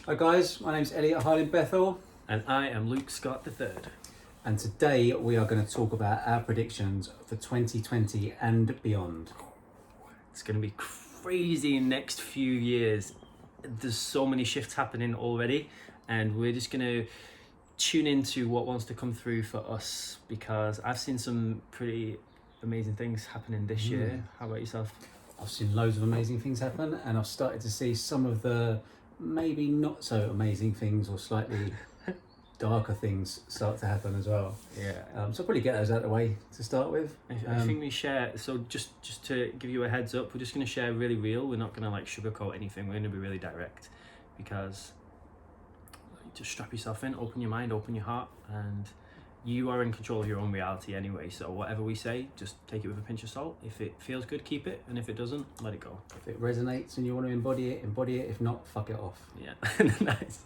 Hi guys, my name's Elliot Harlan Bethel, And I am Luke Scott III. and today we are going to talk about our predictions for 2020 and beyond. It's going to be crazy in next few years. There's so many shifts happening already, and we're just going to tune into what wants to come through for us, because I've seen some pretty amazing things happening this year. How about yourself? I've seen loads of amazing things happen, and I've started to see some of the maybe not so amazing things or slightly darker things start to happen as well. Yeah. So I'll probably get those out of the way to start with. I think we share, so just to give you a heads up, we're just going to share really real. We're not going to like sugarcoat anything. We're going to be really direct, because just strap yourself in, open your mind, open your heart, and you are in control of your own reality anyway. So whatever we say, just take it with a pinch of salt. If it feels good, keep it, and if it doesn't, let it go. If it resonates and you want to embody it, embody it. If not, fuck it off. Yeah. Nice.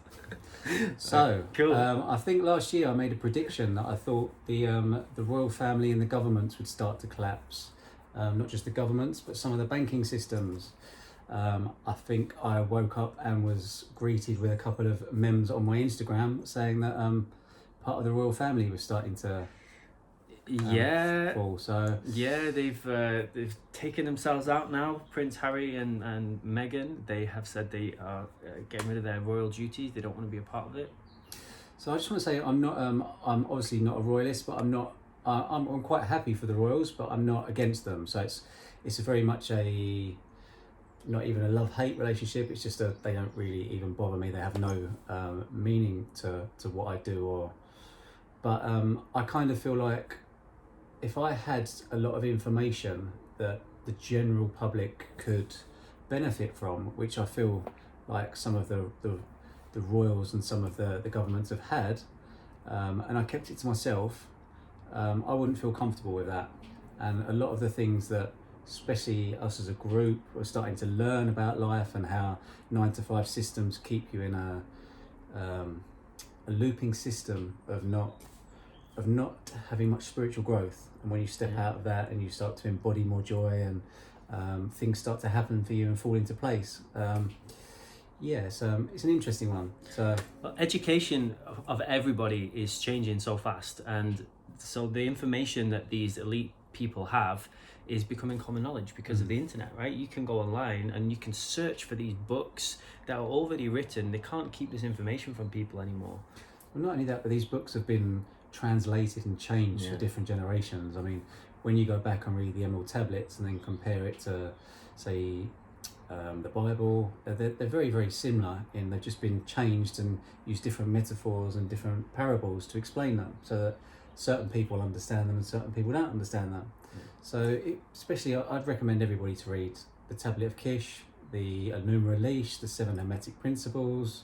So, Cool. I think last year I made a prediction that I thought the royal family and the governments would start to collapse. Not just the governments, but some of the banking systems. I think I woke up and was greeted with a couple of memes on my Instagram saying that part of the royal family was starting to fall. So Yeah, they've taken themselves out now. Prince Harry and Meghan, they have said they are getting rid of their royal duties. They don't want to be a part of it. So I just want to say I'm not. I'm obviously not a royalist, but I'm not. I'm quite happy for the royals, but I'm not against them. So it's a very much a not even a love-hate relationship. It's just they don't really even bother me. They have no meaning to what I do. But I kind of feel like if I had a lot of information that the general public could benefit from, which I feel like some of the royals and some of the governments have had, and I kept it to myself, I wouldn't feel comfortable with that. And a lot of the things that, especially us as a group, we're starting to learn about life and how 9-to-5 systems keep you in a looping system of not having much spiritual growth. And when you step out of that and you start to embody more joy, and things start to happen for you and fall into place. It's an interesting one. So Education of everybody is changing so fast, and so the information that these elite people have is becoming common knowledge because of the internet, right? You can go online and you can search for these books that are already written. They can't keep this information from people anymore. Well, not only that, but these books have been translated and changed for different generations. I mean, when you go back and read the Emerald Tablets and then compare it to, say, the Bible, they're very, very similar in they've just been changed and use different metaphors and different parables to explain them, so that certain people understand them and certain people don't understand them. So especially I'd recommend everybody to read the Tablet of Kish, the Enuma Elish, the 7 Hermetic Principles,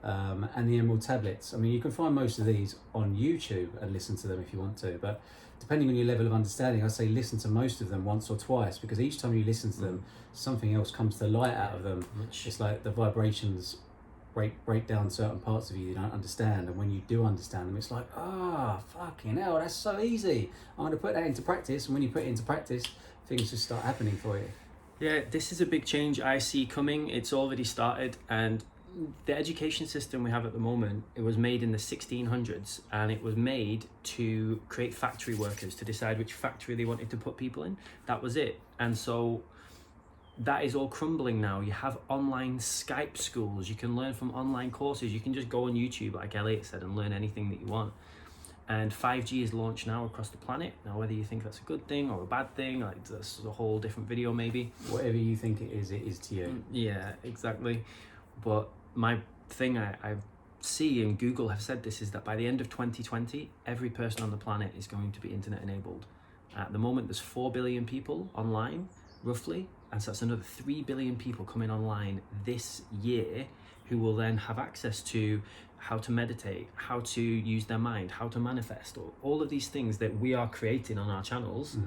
and the Emerald Tablets. I mean, you can find most of these on YouTube and listen to them if you want to, but depending on your level of understanding, I say listen to most of them once or twice, because each time you listen to them, something else comes to light out of them. It's like the vibrations break down certain parts of you don't understand, and when you do understand them, it's like, fucking hell, that's so easy. I'm going to put that into practice, and when you put it into practice, things just start happening for you. Yeah, this is a big change I see coming. It's already started, and the education system we have at the moment, it was made in the 1600s, and it was made to create factory workers, to decide which factory they wanted to put people in. That was it. And so that is all crumbling now. You have online Skype schools. You can learn from online courses. You can just go on YouTube, like Elliot said, and learn anything that you want. And 5G is launched now across the planet. Now, whether you think that's a good thing or a bad thing, like that's a whole different video maybe. Whatever you think it is to you. Yeah, exactly. But my thing I see, and Google have said this, is that by the end of 2020, every person on the planet is going to be internet enabled. At the moment, there's 4 billion people online, roughly, and so that's another 3 billion people coming online this year who will then have access to how to meditate, how to use their mind, how to manifest, all of these things that we are creating on our channels.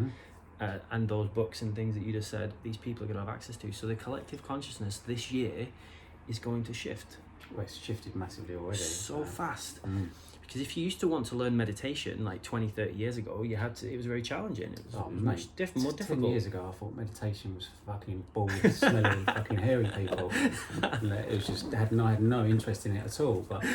And those books and things that you just said, these people are going to have access to. So the collective consciousness this year is going to shift. Well, it's shifted massively already. So fast. Because if you used to want to learn meditation like 20, 30 years ago, it was very challenging. It was more 10 difficult. years ago, I thought meditation was fucking bald, smelly, fucking hairy people. And it was just, I had no interest in it at all. But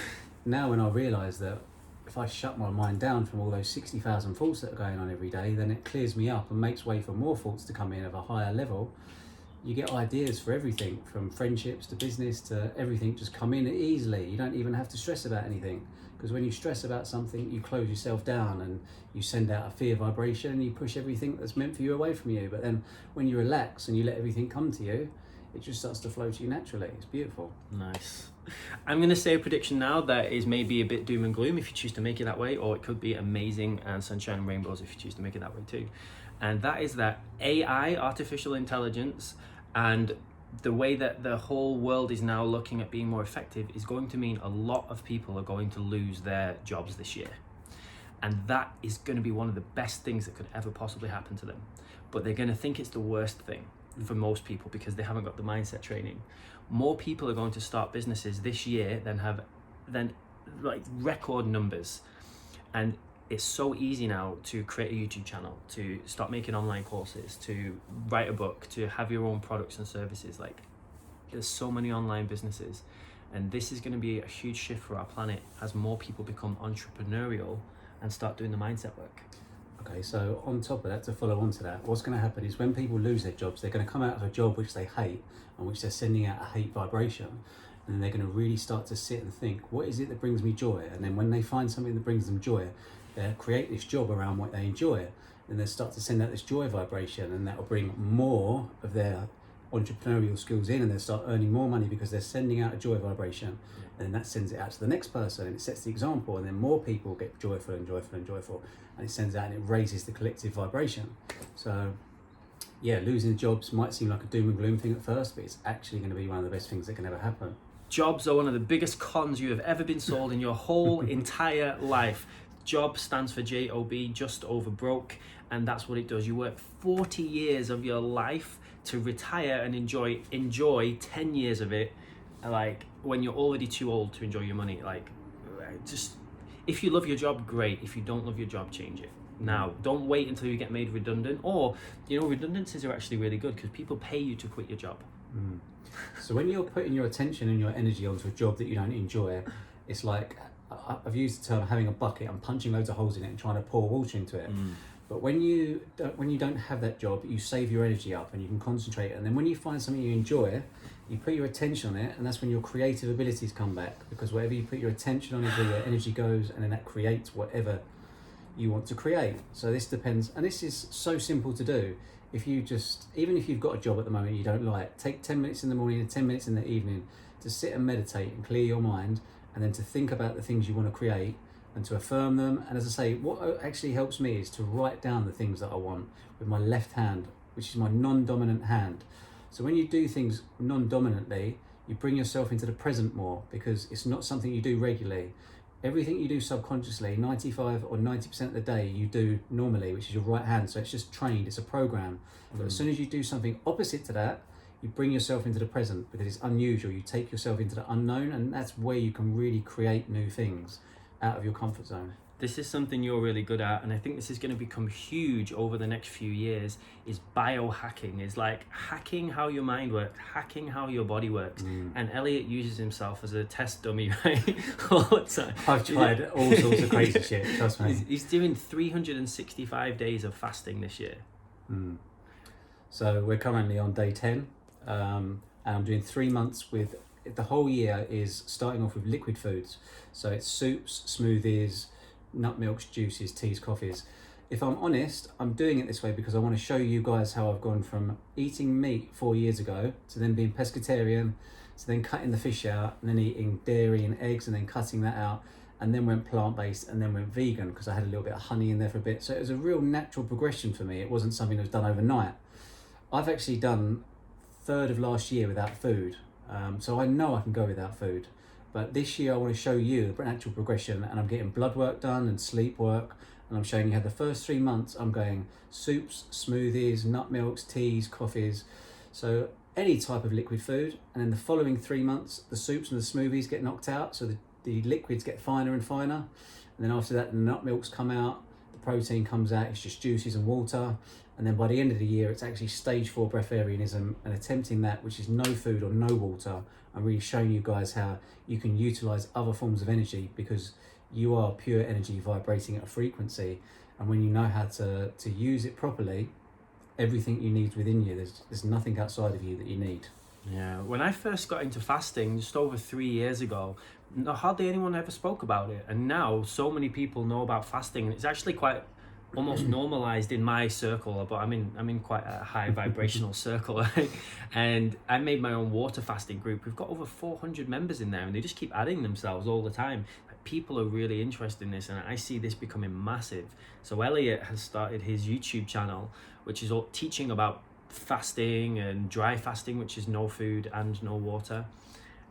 now when I realise that if I shut my mind down from all those 60,000 thoughts that are going on every day, then it clears me up and makes way for more thoughts to come in of a higher level. You get ideas for everything, from friendships to business to everything, just come in easily. You don't even have to stress about anything, because when you stress about something, you close yourself down and you send out a fear vibration and you push everything that's meant for you away from you. But then when you relax and you let everything come to you, it just starts to flow to you naturally. It's beautiful. Nice. I'm going to say a prediction now that is maybe a bit doom and gloom if you choose to make it that way, or it could be amazing and sunshine and rainbows if you choose to make it that way too. And that is that AI, artificial intelligence, and the way that the whole world is now looking at being more effective is going to mean a lot of people are going to lose their jobs this year. And that is going to be one of the best things that could ever possibly happen to them. But they're going to think it's the worst thing for most people because they haven't got the mindset training. More people are going to start businesses this year than like record numbers. And it's so easy now to create a YouTube channel, to start making online courses, to write a book, to have your own products and services. Like, there's so many online businesses, and this is going to be a huge shift for our planet as more people become entrepreneurial and start doing the mindset work. Okay, so on top of that, to follow on to that, what's going to happen is when people lose their jobs, they're going to come out of a job which they hate and which they're sending out a hate vibration, and they're going to really start to sit and think, what is it that brings me joy? And then when they find something that brings them joy, they create this job around what they enjoy, and they start to send out this joy vibration, and that will bring more of their entrepreneurial skills in, and they'll start earning more money because they're sending out a joy vibration, and then that sends it out to the next person, and it sets the example, and then more people get joyful and joyful and joyful, and it sends out and it raises the collective vibration. So yeah, losing jobs might seem like a doom and gloom thing at first, but it's actually going to be one of the best things that can ever happen. Jobs are one of the biggest cons you have ever been sold in your whole entire life. Job stands for J-O-B, just over broke, and that's what it does. You work 40 years of your life to retire and enjoy 10 years of it, like when you're already too old to enjoy your money. Like, just, if you love your job, great. If you don't love your job, change it. Now, don't wait until you get made redundant, or, redundancies are actually really good because people pay you to quit your job. So when you're putting your attention and your energy onto a job that you don't enjoy, it's like, I've used the term having a bucket and punching loads of holes in it and trying to pour water into it. But when you don't have that job, you save your energy up and you can concentrate. And then when you find something you enjoy, you put your attention on it, and that's when your creative abilities come back, because whatever you put your attention on is where your energy goes, and then that creates whatever you want to create. So this depends, and this is so simple to do. Even if you've got a job at the moment you don't like, take 10 minutes in the morning and 10 minutes in the evening to sit and meditate and clear your mind, and then to think about the things you want to create and to affirm them. And as I say, what actually helps me is to write down the things that I want with my left hand, which is my non-dominant hand. So when you do things non-dominantly, you bring yourself into the present more, because it's not something you do regularly. Everything you do subconsciously, 95 or 90% of the day you do normally, which is your right hand. So it's just trained, it's a program. But as soon as you do something opposite to that, you bring yourself into the present, because it's unusual. You take yourself into the unknown, and that's where you can really create new things out of your comfort zone. This is something you're really good at, and I think this is going to become huge over the next few years, is biohacking. Is like hacking how your mind works, hacking how your body works. And Elliot uses himself as a test dummy, right? All the time. I've tried all sorts of crazy shit, trust me. He's doing 365 days of fasting this year. So we're currently on day 10, and I'm doing 3 months with, the whole year is starting off with liquid foods. So it's soups, smoothies, nut milks, juices, teas, coffees. If I'm honest, I'm doing it this way because I want to show you guys how I've gone from eating meat 4 years ago to then being pescatarian, to then cutting the fish out, and then eating dairy and eggs, and then cutting that out, and then went plant-based, and then went vegan because I had a little bit of honey in there for a bit. So it was a real natural progression for me. It wasn't something that was done overnight. I've actually done third of last year without food, so I know I can go without food. But this year I want to show you the natural progression, and I'm getting blood work done and sleep work, and I'm showing you how the first 3 months I'm going soups, smoothies, nut milks, teas, coffees, so any type of liquid food. And then the following 3 months the soups and the smoothies get knocked out, so the liquids get finer and finer, and then after that the nut milks come out, the protein comes out, it's just juices and water, and then by the end of the year it's actually stage 4 breatharianism, and attempting that, which is no food or no water. I'm really showing you guys how you can utilize other forms of energy, because you are pure energy vibrating at a frequency, and when you know how to use it properly, everything you need within you, there's nothing outside of you that you need. Yeah, when I first got into fasting just over 3 years ago, hardly anyone ever spoke about it, and now so many people know about fasting, and it's actually quite almost normalized in my circle. But I'm in quite a high vibrational circle, right? And I made my own water fasting group. We've got over 400 members in there, and they just keep adding themselves all the time. People are really interested in this, and I see this becoming massive. So Elliot has started his YouTube channel, which is all teaching about fasting and dry fasting, which is no food and no water.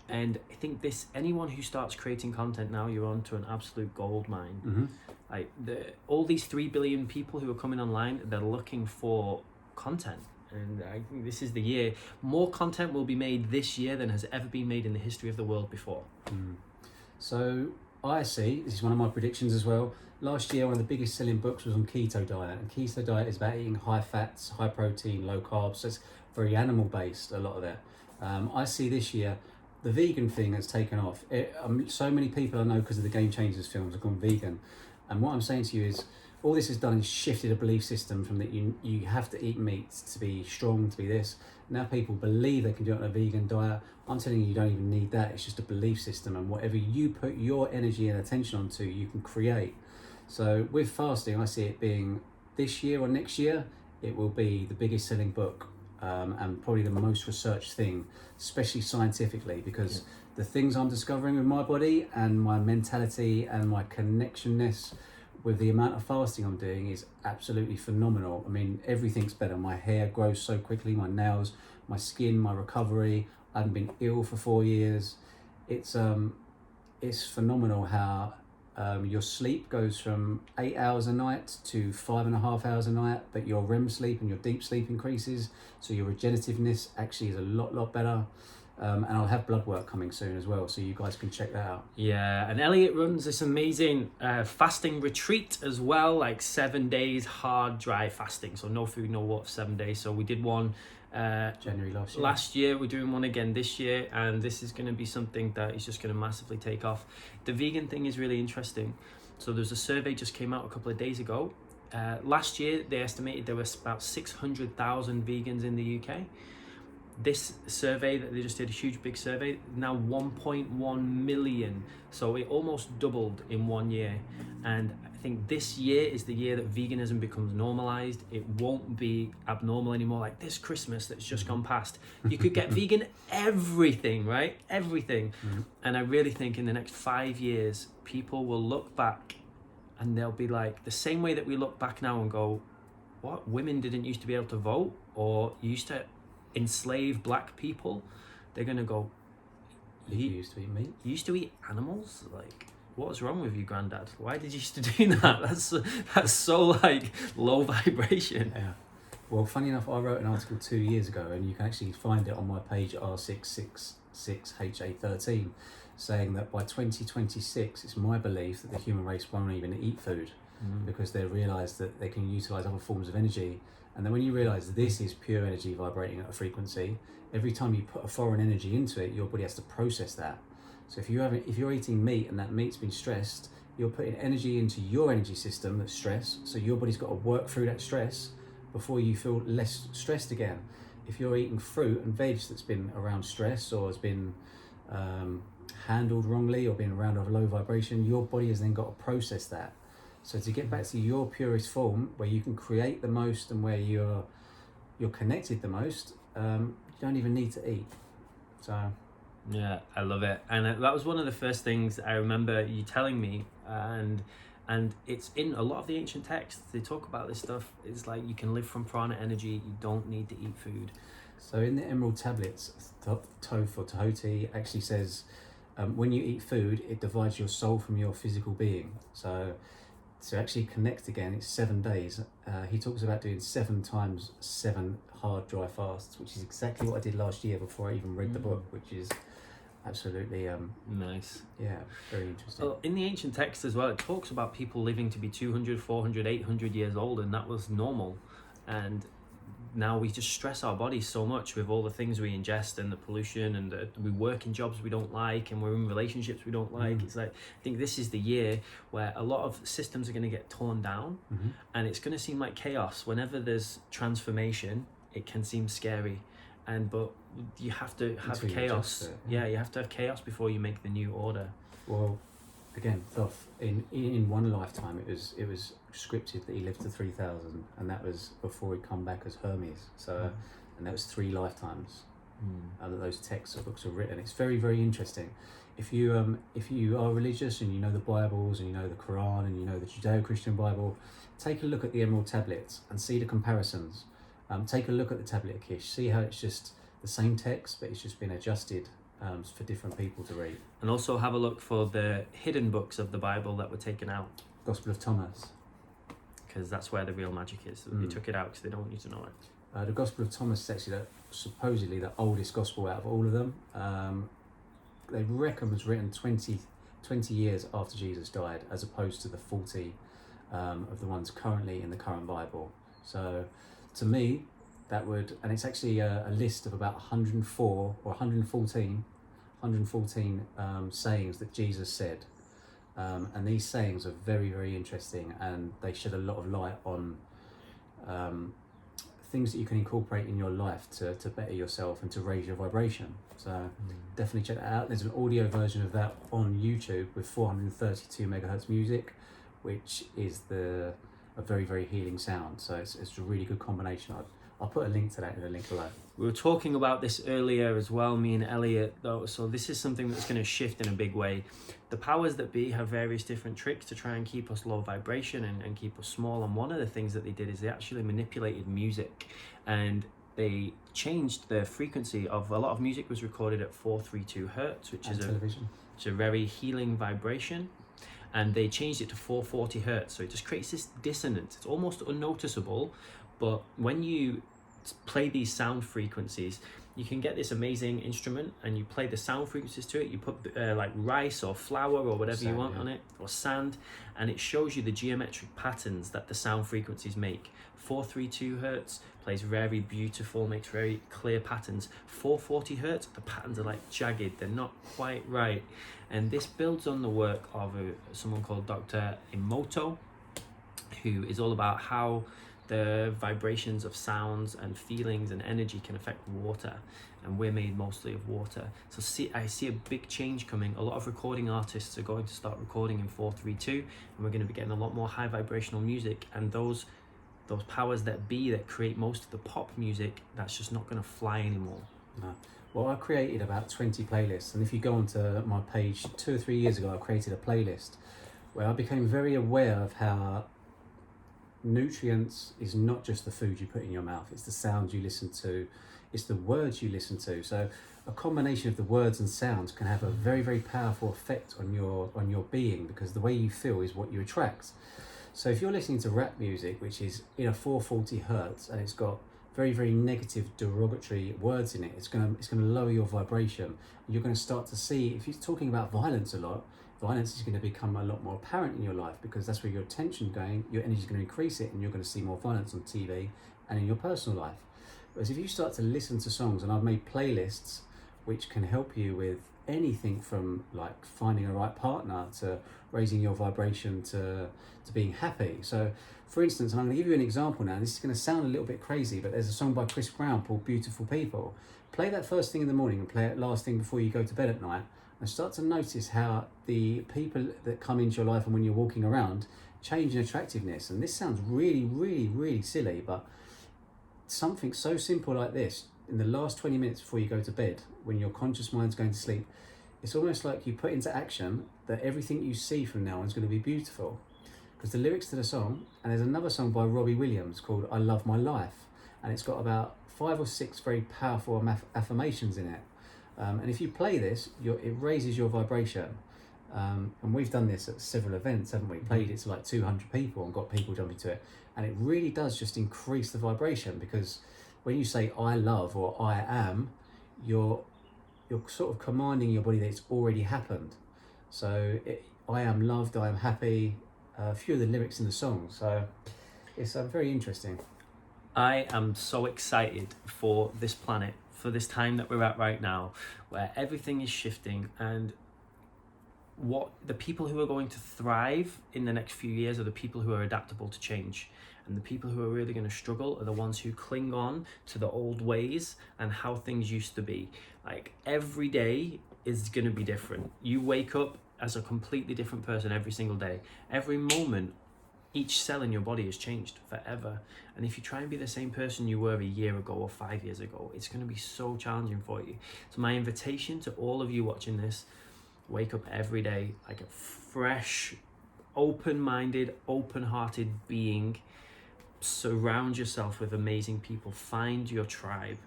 And I think anyone who starts creating content now, you're on to an absolute gold mine. Mm-hmm. Like all these 3 billion people who are coming online, they're looking for content. And I think this is the year. More content will be made this year than has ever been made in the history of the world before. So I see, this is one of my predictions as well. Last year, one of the biggest selling books was on keto diet, and keto diet is about eating high fats, high protein, low carbs. So it's very animal based, a lot of that. I see this year the vegan thing has taken off. So many people I know, because of the Game Changers films, have gone vegan. And what I'm saying to you is, all this has done is shifted a belief system from that you have to eat meat to be strong, to be this. Now people believe they can do it on a vegan diet. I'm telling you, you don't even need that. It's just a belief system, and whatever you put your energy and attention onto, you can create. So with fasting, I see it being this year or next year, it will be the biggest selling book, and probably the most researched thing, especially scientifically, because the things I'm discovering with my body and my mentality and my connectionness with the amount of fasting I'm doing is absolutely phenomenal. I mean, everything's better. My hair grows so quickly, my nails, my skin, my recovery. I haven't been ill for 4 years. It's phenomenal how your sleep goes from 8 hours a night to 5.5 hours a night, but your REM sleep and your deep sleep increases. So your regenerativeness actually is a lot better. And I'll have blood work coming soon as well, so you guys can check that out. Yeah, and Elliot runs this amazing fasting retreat as well, like 7 days hard dry fasting, so no food, no water for 7 days. So we did one January last year. We're doing one again this year, and this is going to be something that is just going to massively take off. The vegan thing is really interesting. So there's a survey just came out a couple of days ago. Last year they estimated there was about 600,000 vegans in the UK. This survey that they just did, a huge big survey, now 1.1 million. So it almost doubled in 1 year. And I think this year is the year that veganism becomes normalized. It won't be abnormal anymore, like this Christmas that's just gone past. You could get vegan everything, right? Everything. Mm-hmm. And I really think in the next 5 years, people will look back and they'll be like, the same way that we look back now and go, what? Women didn't used to be able to vote, or used to enslave black people. They're gonna go, you used to eat meat? You used to eat animals? Like, what was wrong with you, Granddad? Why did you used to do that? That's so like low vibration. Yeah. Well, funny enough, I wrote an article 2 years ago, and you can actually find it on my page R666HA13, saying that by 2026, it's my belief that the human race won't even eat food, because they realise that they can utilise other forms of energy. And then when you realise this is pure energy vibrating at a frequency, every time you put a foreign energy into it, your body has to process that. So if you're eating meat and that meat's been stressed, you're putting energy into your energy system that's stressed. So your body's got to work through that stress before you feel less stressed again. If you're eating fruit and veg that's been around stress, or has been handled wrongly, or been around a low vibration, your body has then got to process that. So to get back to your purest form, where you can create the most and where you're connected the most, you don't even need to eat. So yeah, I love it. And that was one of the first things I remember you telling me, and it's in a lot of the ancient texts. They talk about this stuff. It's like you can live from prana energy. You don't need to eat food. So in the Emerald Tablets, Thoth or Tahoti actually says, when you eat food, it divides your soul from your physical being. So to actually connect again, it's 7 days. He talks about doing 7 times 7 hard dry fasts, which is exactly what I did last year before I even read the book, which is absolutely. Nice. Yeah, very interesting. Well, in the ancient text as well, it talks about people living to be 200, 400, 800 years old, and that was normal. And now we just stress our bodies so much with all the things we ingest and the pollution, and we work in jobs we don't like, and we're in relationships we don't like. It's like, I think this is the year where a lot of systems are going to get torn down, and it's going to seem like chaos. Whenever there's transformation, it can seem scary, but you have to have chaos. Yeah, you have to have chaos before you make the new order. Well, again, Thoth, in one lifetime, it was scripted that he lived to 3,000, and that was before he'd come back as Hermes. So, and that was 3 lifetimes that those texts or books were written. It's very, very interesting. If you are religious and you know the Bibles and you know the Quran and you know the Judeo-Christian Bible, take a look at the Emerald Tablets and see the comparisons. Take a look at the Tablet of Kish. See how it's just the same text, but it's just been adjusted for different people to read. And also have a look for the hidden books of the Bible that were taken out. Gospel of Thomas. Because that's where the real magic is. They took it out because they don't want you to know it. The Gospel of Thomas is actually supposedly the oldest gospel out of all of them. They reckon was written 20 years after Jesus died, as opposed to the 40 of the ones currently in the current Bible. So to me, that would, and it's actually a list of about 104 or 114 sayings that Jesus said. And these sayings are very, very interesting, and they shed a lot of light on things that you can incorporate in your life to better yourself and to raise your vibration. So definitely check that out. There's an audio version of that on YouTube with 432 megahertz music, which is a very, very healing sound. So it's a really good combination. I'll put a link to that in the link below. We were talking about this earlier as well, me and Elliot, though. So this is something that's going to shift in a big way. The powers that be have various different tricks to try and keep us low vibration and keep us small. And one of the things that they did is they actually manipulated music, and they changed the frequency of a lot of music. Was recorded at 432 hertz, which is a very healing vibration. And they changed it to 440 hertz. So it just creates this dissonance. It's almost unnoticeable, but when you play these sound frequencies, you can get this amazing instrument and you play the sound frequencies to it. You put like rice or flour or whatever you want on it, or sand, and it shows you the geometric patterns that the sound frequencies make. 432 hertz plays very beautiful, makes very clear patterns. 440 hertz, the patterns are like jagged, they're not quite right. And this builds on the work of someone called Dr. Emoto, who is all about how the vibrations of sounds and feelings and energy can affect water, and we're made mostly of water. So I see a big change coming. A lot of recording artists are going to start recording in 432, and we're going to be getting a lot more high vibrational music, and those powers that be that create most of the pop music, that's just not going to fly anymore. No. Well, I created about 20 playlists, and if you go onto my page 2 or 3 years ago, I created a playlist where I became very aware of how nutrients is not just the food you put in your mouth, it's the sounds you listen to, it's the words you listen to. So a combination of the words and sounds can have a very, very powerful effect on your being, because the way you feel is what you attract. So if you're listening to rap music, which is in a 440 hertz, and it's got very, very negative, derogatory words in it, it's going to lower your vibration. You're going to start to see, if you're talking about violence a lot, violence is going to become a lot more apparent in your life, because that's where your attention's going, your energy is going to increase it, and you're going to see more violence on TV and in your personal life. Whereas if you start to listen to songs, and I've made playlists which can help you with anything from like finding a right partner to raising your vibration to being happy. So for instance, and I'm going to give you an example now, this is going to sound a little bit crazy, but there's a song by Chris Brown called Beautiful People. Play that first thing in the morning and play it last thing before you go to bed at night, and start to notice how the people that come into your life and when you're walking around change in attractiveness. And this sounds really, really, really silly, but something so simple like this, in the last 20 minutes before you go to bed, when your conscious mind's going to sleep, it's almost like you put into action that everything you see from now on is going to be beautiful. Because the lyrics to the song, and there's another song by Robbie Williams called I Love My Life, and it's got about 5 or 6 very powerful affirmations in it. And if you play this, it raises your vibration. And we've done this at several events, haven't we? Played it to like 200 people and got people jumping to it. And it really does just increase the vibration, because when you say I love or I am, you're sort of commanding your body that it's already happened. So I am loved, I am happy, a few of the lyrics in the song. So it's very interesting. I am so excited for this planet, for this time that we're at right now, where everything is shifting, and what the people who are going to thrive in the next few years are the people who are adaptable to change. And the people who are really going to struggle are the ones who cling on to the old ways and how things used to be. Like, every day is going to be different. You wake up as a completely different person every single day. Every moment, each cell in your body has changed forever. And if you try and be the same person you were a year ago or 5 years ago, it's going to be so challenging for you. So my invitation to all of you watching this, wake up every day like a fresh, open-minded, open-hearted being. Surround yourself with amazing people. Find your tribe.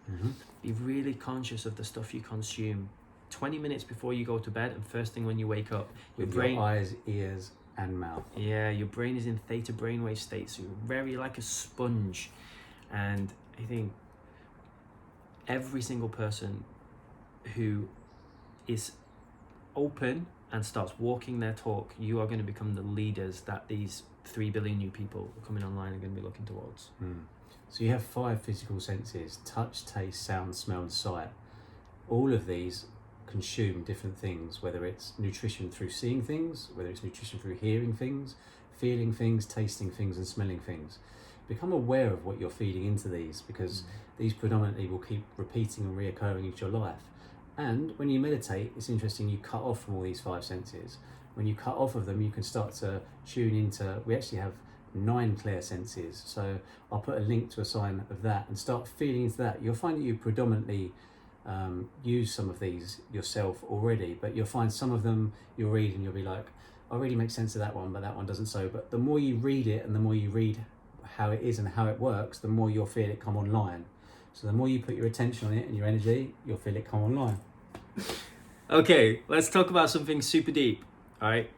Be really conscious of the stuff you consume. 20 minutes before you go to bed and first thing when you wake up. With your eyes, ears, and mouth. Yeah, your brain is in theta brainwave state, so you're very like a sponge. And I think every single person who is open and starts walking their talk, you are going to become the leaders that these 3 billion new people coming online are going to be looking towards. So you have 5 physical senses: touch, taste, sound, smell, and sight. All of these consume different things, whether it's nutrition through seeing things, whether it's nutrition through hearing things, feeling things, tasting things, and smelling things. Become aware of what you're feeding into these, because these predominantly will keep repeating and reoccurring into your life. And when you meditate, it's interesting, you cut off from all these 5 senses. When you cut off of them, you can start to tune into, we actually have 9 clear senses. So I'll put a link to a sign of that and start feeling into that. You'll find that you predominantly use some of these yourself already, but you'll find some of them you'll read and you'll be like, I really make sense of that one, but that one doesn't. So, but the more you read it and the more you read how it is and how it works, the more you'll feel it come online. So the more you put your attention on it and your energy, you'll feel it come online. Okay, let's talk about something super deep. All right.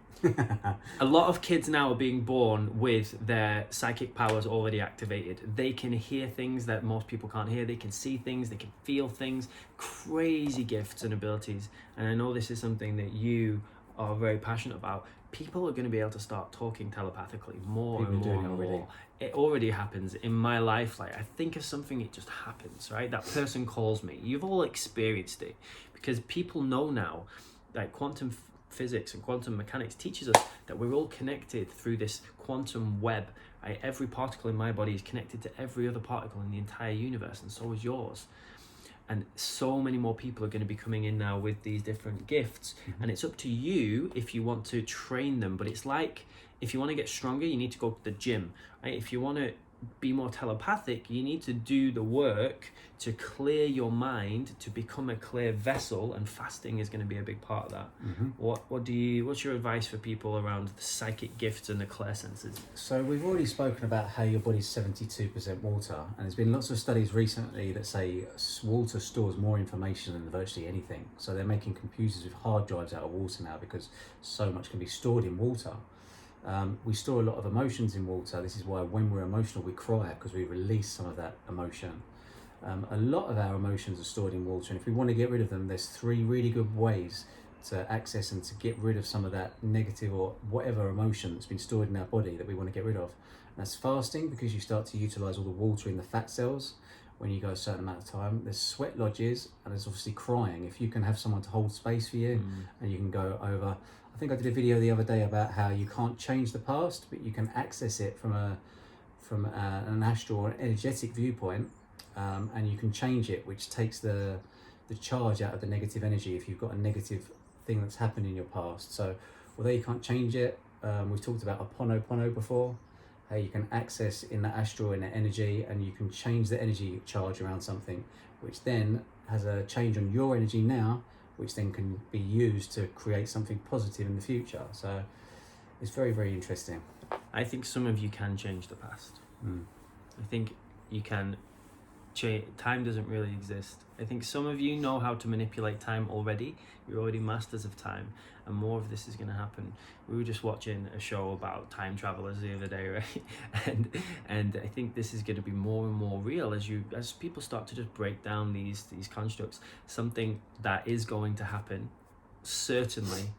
A lot of kids now are being born with their psychic powers already activated. They can hear things that most people can't hear. They can see things. They can feel things. Crazy gifts and abilities. And I know this is something that you are very passionate about. People are going to be able to start talking telepathically more and more and more. It already happens in my life. Like, I think of something, it just happens, right? That person calls me. You've all experienced it, because people know now, like quantum physics and quantum mechanics teaches us that we're all connected through this quantum web. Right? Every particle in my body is connected to every other particle in the entire universe, and so is yours. And so many more people are going to be coming in now with these different gifts. And it's up to you if you want to train them. But it's like, if you want to get stronger, you need to go to the gym. Right? If you want to be more telepathic, you need to do the work to clear your mind, to become a clear vessel, and fasting is going to be a big part of that. What's your advice for people around the psychic gifts and the clairsenses? So we've already spoken about how your body's 72% water, and there's been lots of studies recently that say water stores more information than virtually anything. So they're making computers with hard drives out of water now, because so much can be stored in water. We store a lot of emotions in water. This is why when we're emotional we cry, because we release some of that emotion. A lot of our emotions are stored in water, and if we want to get rid of them, there's 3 really good ways to access and to get rid of some of that negative or whatever emotion that's been stored in our body that we want to get rid of. And that's fasting, because you start to utilize all the water in the fat cells when you go a certain amount of time. There's sweat lodges, and there's obviously crying. If you can have someone to hold space for you and you can go over, I think I did a video the other day about how you can't change the past, but you can access it from an astral or an energetic viewpoint, and you can change it, which takes the charge out of the negative energy if you've got a negative thing that's happened in your past. So although you can't change it, we've talked about Ho'oponopono before, how you can access in the astral, in the energy, and you can change the energy charge around something, which then has a change on your energy now, which then can be used to create something positive in the future. So it's very, very interesting. I think some of you can change the past. I think you can time doesn't really exist. I think some of you know how to manipulate time already. You're already masters of time, and more of this is going to happen. We were just watching a show about time travelers the other day, right? And I think this is going to be more and more real as people start to just break down these constructs. Something that is going to happen, certainly,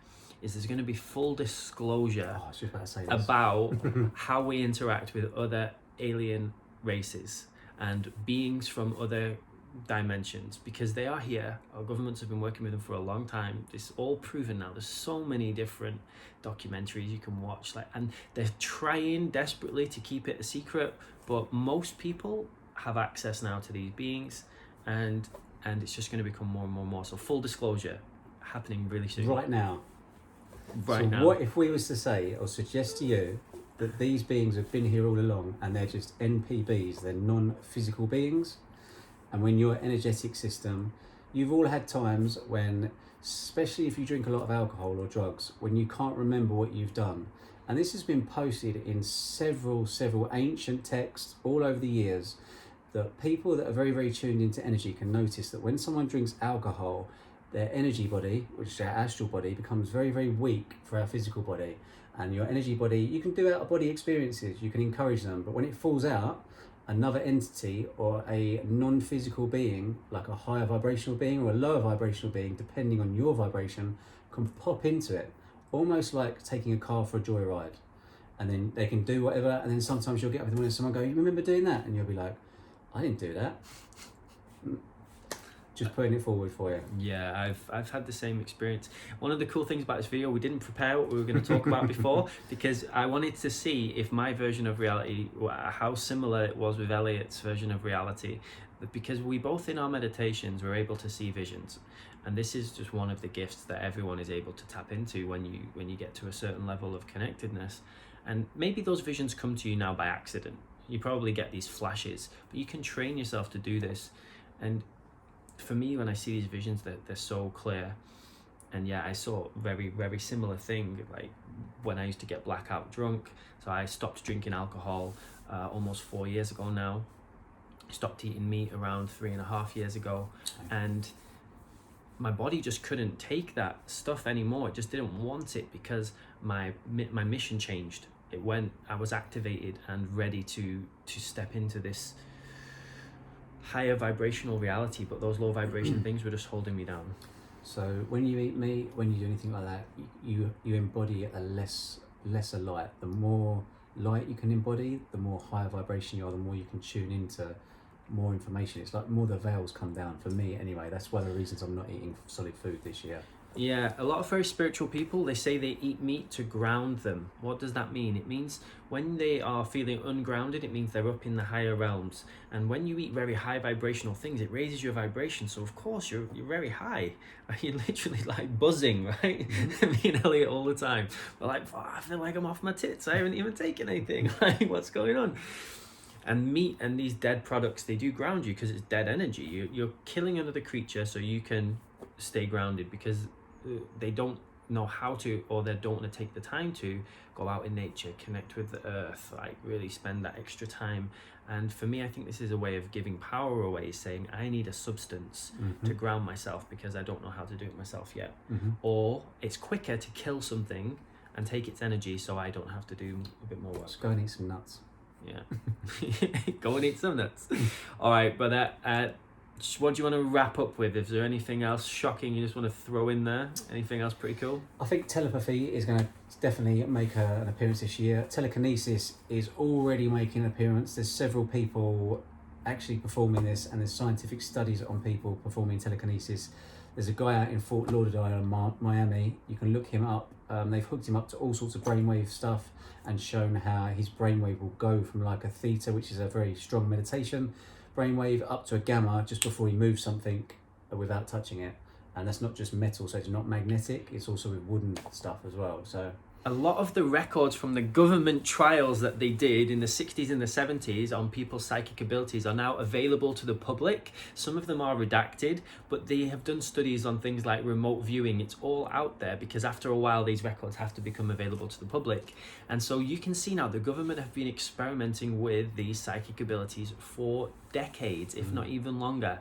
is there's going to be full disclosure I was just about to say this. about how we interact with other alien races and beings from other dimensions, because they are here. Our governments have been working with them for a long time. It's all proven now. There's so many different documentaries you can watch, and they're trying desperately to keep it a secret, but most people have access now to these beings, and it's just going to become more and more and more. So full disclosure happening really soon. Right now. Now. What if we was to say or suggest to you that these beings have been here all along and they're just NPBs, they're non-physical beings, and when your energetic system, you've all had times when, especially if you drink a lot of alcohol or drugs, when you can't remember what you've done. And this has been posted in several ancient texts all over the years, that people that are very, very tuned into energy can notice that when someone drinks alcohol, their energy body, which is their astral body, becomes very, very weak for our physical body. And your energy body, you can do out-of-body experiences, you can encourage them, but when it falls out, another entity or a non-physical being, like a higher vibrational being or a lower vibrational being, depending on your vibration, can pop into it, almost like taking a car for a joyride. And then they can do whatever, and then sometimes you'll get up in the morning and someone go, "You remember doing that?" And you'll be like, "I didn't do that." Just putting it forward for you. Yeah, I've had the same experience. One of the cool things about this video, we didn't prepare what we were going to talk about before, because I wanted to see if my version of reality, how similar it was with Elliot's version of reality, because we both in our meditations were able to see visions, and this is just one of the gifts that everyone is able to tap into when you get to a certain level of connectedness. And maybe those visions come to you now by accident. You probably get these flashes, but you can train yourself to do this. And for me, when I see these visions, they're so clear. And yeah, I saw a very, very similar thing, like when I used to get blackout drunk. So I stopped drinking alcohol almost 4 years ago now. Stopped eating meat around 3.5 years ago. And my body just couldn't take that stuff anymore. It just didn't want it, because my mission changed. I was activated and ready to step into this higher vibrational reality, but those low vibration things were just holding me down. So when you eat meat, when you do anything like that, you embody a lesser light. The more light you can embody, the more higher vibration you are, the more you can tune into more information. It's like more the veils come down, for me anyway. That's one of the reasons I'm not eating solid food this year. Yeah, a lot of very spiritual people, they say they eat meat to ground them. What does that mean? It means when they are feeling ungrounded, it means they're up in the higher realms. And when you eat very high vibrational things, it raises your vibration. So of course you're very high. You're literally like buzzing, right? Me and Elliot all the time. We're like, "Oh, I feel like I'm off my tits. I haven't even taken anything." Like, what's going on? And meat and these dead products, they do ground you because it's dead energy. You're killing another creature so you can stay grounded, because they don't know how to, or they don't want to take the time to go out in nature, connect with the earth, like really spend that extra time. And for me, I think this is a way of giving power away, saying I need a substance to ground myself because I don't know how to do it myself yet. Or it's quicker to kill something and take its energy so I don't have to do a bit more work. Just go and eat some nuts. Yeah. Go and eat some nuts. All right, but what do you want to wrap up with? Is there anything else shocking you just want to throw in there? Anything else pretty cool? I think telepathy is going to definitely make an appearance this year. Telekinesis is already making an appearance. There's several people actually performing this, and there's scientific studies on people performing telekinesis. There's a guy out in Fort Lauderdale, Miami. You can look him up. They've hooked him up to all sorts of brainwave stuff and shown how his brainwave will go from like a theta, which is a very strong meditation brainwave, up to a gamma just before he moves something without touching it. And that's not just metal, so it's not magnetic, it's also with wooden stuff as well. So a lot of the records from the government trials that they did in the 60s and the 70s on people's psychic abilities are now available to the public. Some of them are redacted, but they have done studies on things like remote viewing. It's all out there because after a while these records have to become available to the public. And so you can see now the government have been experimenting with these psychic abilities for decades, if not even longer.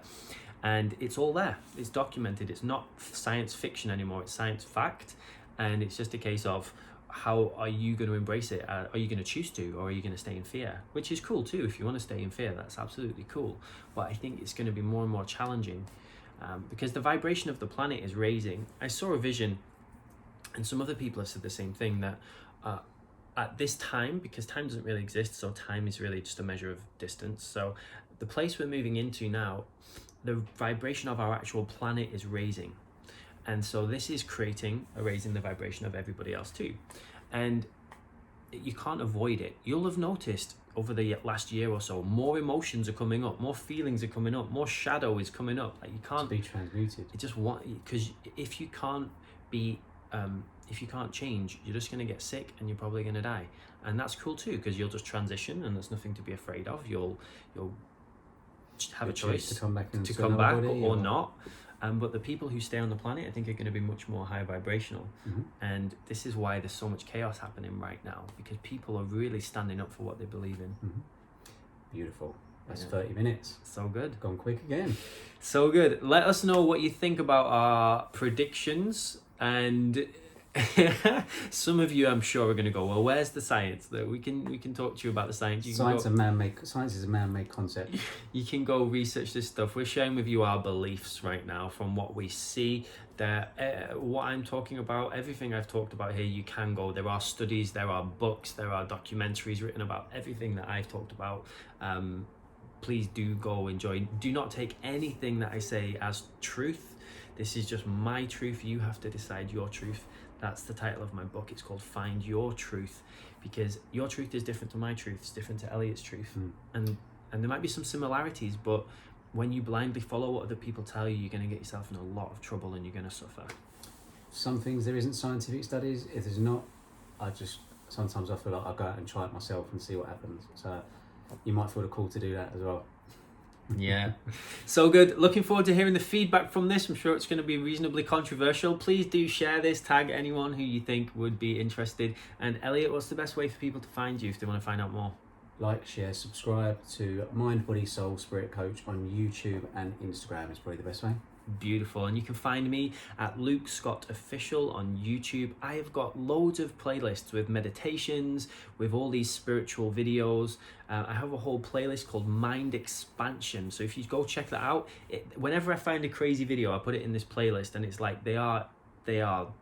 And it's all there. It's documented. It's not science fiction anymore. It's science fact. And it's just a case of, how are you going to embrace it? Are you going to choose to, or are you going to stay in fear? Which is cool too. If you want to stay in fear, that's absolutely cool. But I think it's going to be more and more challenging because the vibration of the planet is raising. I saw a vision, and some other people have said the same thing, that at this time, because time doesn't really exist, so time is really just a measure of distance. So the place we're moving into now, the vibration of our actual planet is raising. And so this is raising the vibration of everybody else too. And you can't avoid it. You'll have noticed over the last year or so, more emotions are coming up, more feelings are coming up, more shadow is coming up. Like you can't be transmuted. You just because if you can't change, you're just going to get sick and you're probably going to die. And that's cool too, because you'll just transition and there's nothing to be afraid of. You'll have a choice to come back or not. But the people who stay on the planet, I think, are going to be much more high vibrational. And this is why there's so much chaos happening right now, because people are really standing up for what they believe in. Beautiful. That's 30 minutes. So good. Gone quick again. So good. Let us know what you think about our predictions. And some of you, I'm sure, are going to go, well, where's the science? That we can talk to you about the science. Science is a man-made concept. You can go research this stuff. We're sharing with you our beliefs right now from what we see. What I'm talking about, everything I've talked about here, you can go. There are studies, there are books, there are documentaries written about everything that I've talked about. Please do go enjoy. Do not take anything that I say as truth. This is just my truth. You have to decide your truth. That's the title of my book. It's called Find Your Truth, because your truth is different to my truth. It's different to Elliot's truth. And there might be some similarities, but when you blindly follow what other people tell you, you're going to get yourself in a lot of trouble and you're going to suffer. Some things there isn't scientific studies. If there's not, sometimes I feel like I'll go out and try it myself and see what happens. So you might feel the call to do that as well. Yeah. So good. Looking forward to hearing the feedback from this. I'm sure it's going to be reasonably controversial. Please do share this, tag anyone who you think would be interested. And Elliot, what's the best way for people to find you if they want to find out more? Like, share, subscribe to Mind, Body, Soul, Spirit Coach on YouTube and Instagram is probably the best way. Beautiful. And you can find me at Luke Scott Official on YouTube. I have got loads of playlists with meditations, with all these spiritual videos. I have a whole playlist called Mind Expansion. So if you go check that out, whenever I find a crazy video, I put it in this playlist, and it's like they are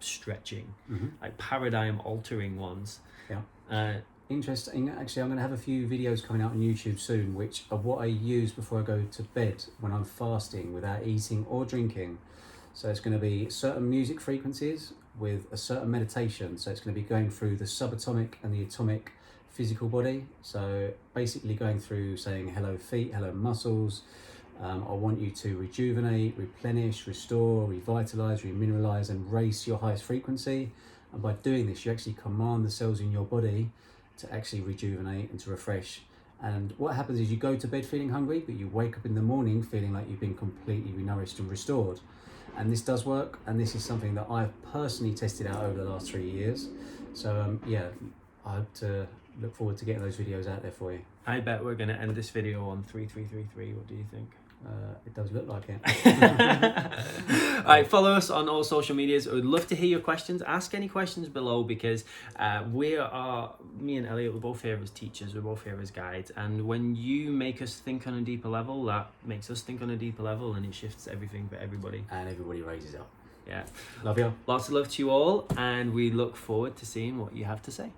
stretching, like paradigm altering ones. Yeah. Interesting. Actually, I'm going to have a few videos coming out on YouTube soon, which are what I use before I go to bed when I'm fasting without eating or drinking. So it's going to be certain music frequencies with a certain meditation. So it's going to be going through the subatomic and the atomic physical body. So basically going through saying hello feet, hello muscles. I want you to rejuvenate, replenish, restore, revitalize, remineralize, and raise your highest frequency. And by doing this, you actually command the cells in your body to actually rejuvenate and to refresh. And what happens is you go to bed feeling hungry, but you wake up in the morning feeling like you've been completely nourished and restored. And this does work, and this is something that I've personally tested out over the last 3 years. So I hope to look forward to getting those videos out there for you. I bet we're going to end this video on 3333. What do you think? It does look like it. All right, follow us on all social medias. I would love to hear your questions. Ask any questions below, because me and Elliot, we're both here as teachers, we're both here as guides, and when you make us think on a deeper level, that makes us think on a deeper level, and it shifts everything for everybody. And everybody raises up. Yeah. Love you. Lots of love to you all, and we look forward to seeing what you have to say.